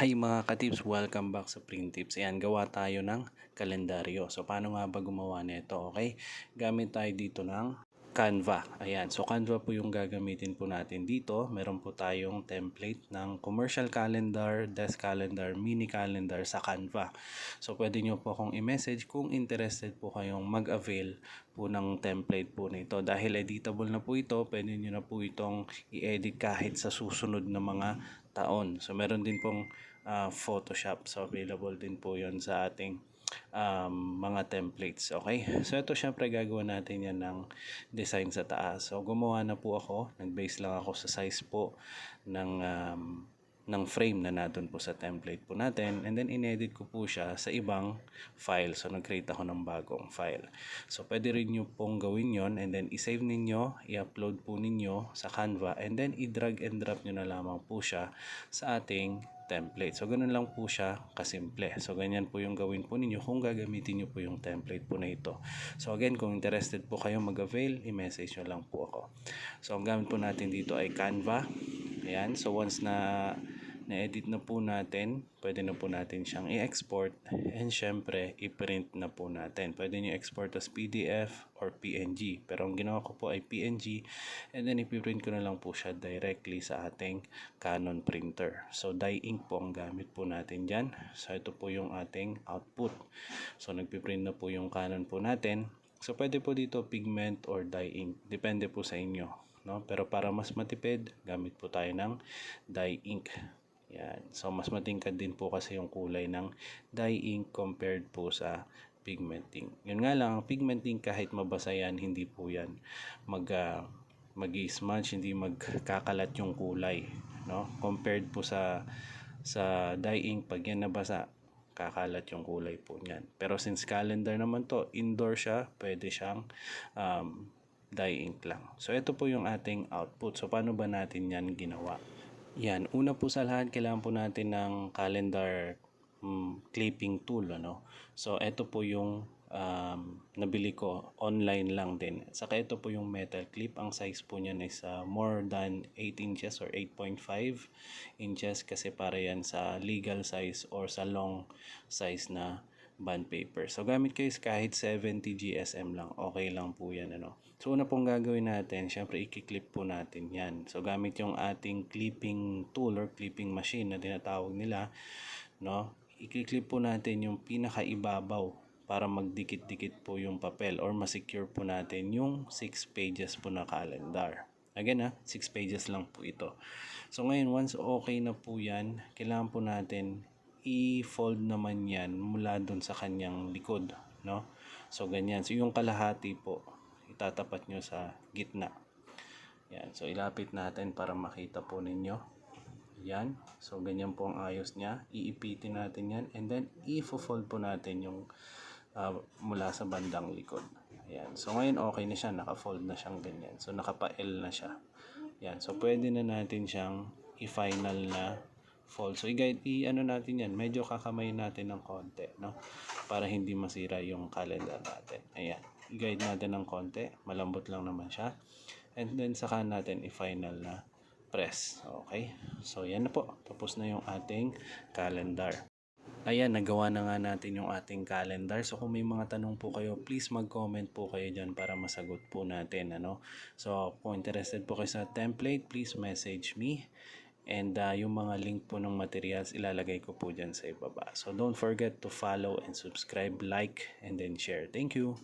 Hi mga ka-tips, welcome back sa Print Tips. Ayan, gawa tayo ng kalendaryo. So, paano nga ba gumawa nito? Okay, gamit tayo dito ng Canva. Ayan, so Canva po yung gagamitin po natin dito. Meron po tayong template ng commercial calendar, desk calendar, mini calendar sa Canva. So, pwede nyo po akong i-message kung interested po kayong mag-avail po ng template po nito. Dahil editable na po ito, pwede nyo na po itong i-edit kahit sa susunod na mga taon. So, meron din pong Photoshop. So, available din po yon sa ating mga templates. Okay? So, ito syempre gagawa natin yan ng design sa taas. So, gumawa na po ako. Nag-base lang ako sa size po ng frame na natin po sa template po natin, and then inedit ko po siya sa ibang file. So nag-create ako ng bagong file. So pwede rin nyo pong gawin yon, and then i-save ninyo, i-upload po ninyo sa Canva, and then i-drag and drop nyo na lamang po siya sa ating template. So ganun lang po siya kasimple. So ganyan po yung gawin po ninyo kung gagamitin nyo po yung template po na ito. So again, kung interested po kayo mag-avail, i-message nyo lang po ako. So ang gamit po natin dito ay Canva. Ayan, so once na-edit na po natin, pwede na po natin siyang i-export, and syempre i-print na po natin. Pwede nyo export as PDF or PNG, pero ang ginawa ko po ay PNG, and then i-print ko na lang po siya directly sa ating Canon printer. So dye ink po ang gamit po natin dyan. So ito po yung ating output. So nagpiprint na po yung Canon po natin. So pwede po dito pigment or dye ink, depende po sa inyo, no? Pero para mas matipid, gamit po tayo ng dye ink. Yan. So mas matingkad din po kasi yung kulay ng dye ink compared po sa pigment ink. Yun nga lang, pigment ink kahit mabasa yan, hindi po yan mag-smudge, hindi magkakalat yung kulay, no? Compared po sa dye ink, pag yan nabasa, kakalat yung kulay po niyan. Pero since calendar naman to, indoor siya, pwede siyang dye ink lang. So ito po yung ating output. So paano ba natin yan ginawa? Yan, una po sa lahat, kailangan po natin ng calendar clipping tool, ano? So ito po yung nabili ko online lang din. Saka ito po yung metal clip. Ang size po niyan is more than 8 inches or 8.5 inches, kasi para yan sa legal size or sa long size na bond paper. So gamit kayo kahit 70 GSM lang, okay lang po yan, ano. So una pong gagawin natin, syempre i-clip po natin yan. So gamit yung ating clipping tool or clipping machine na tinatawag nila, no, i-clip po natin yung pinakaibabaw para magdikit-dikit po yung papel or ma-secure po natin yung 6 pages po na calendar. Again 6 pages lang po ito. So ngayon, once okay na po yan, kailangan po natin i-fold naman yan mula dun sa kanyang likod, no? So ganyan. So yung kalahati po, itatapat nyo sa gitna. Yan. So ilapit natin para makita po ninyo. Yan. So ganyan po ang ayos niya. Iipitin natin yan, and then i-fold po natin yung mula sa bandang likod. Ayan. So ngayon okay na siya, naka-fold na siyang ganyan. So nakapa-L na siya. Yan. So pwede na natin siyang i-final na fold. So i-ano natin yan, medyo kakamayin natin ng konti, no? Para hindi masira yung calendar natin. Ayan. I-guide natin ng konti, malambot lang naman siya. And then saka natin i-final na press. Okay? So yan na po. Tapos na yung ating calendar. Ayan, nagawa na nga natin yung ating calendar. So kung may mga tanong po kayo, please mag-comment po kayo dyan para masagot po natin, ano. So kung interested po kayo sa template, please message me. And yung mga link po ng materials, ilalagay ko po dyan sa ibaba. So don't forget to follow and subscribe, like, and then share. Thank you!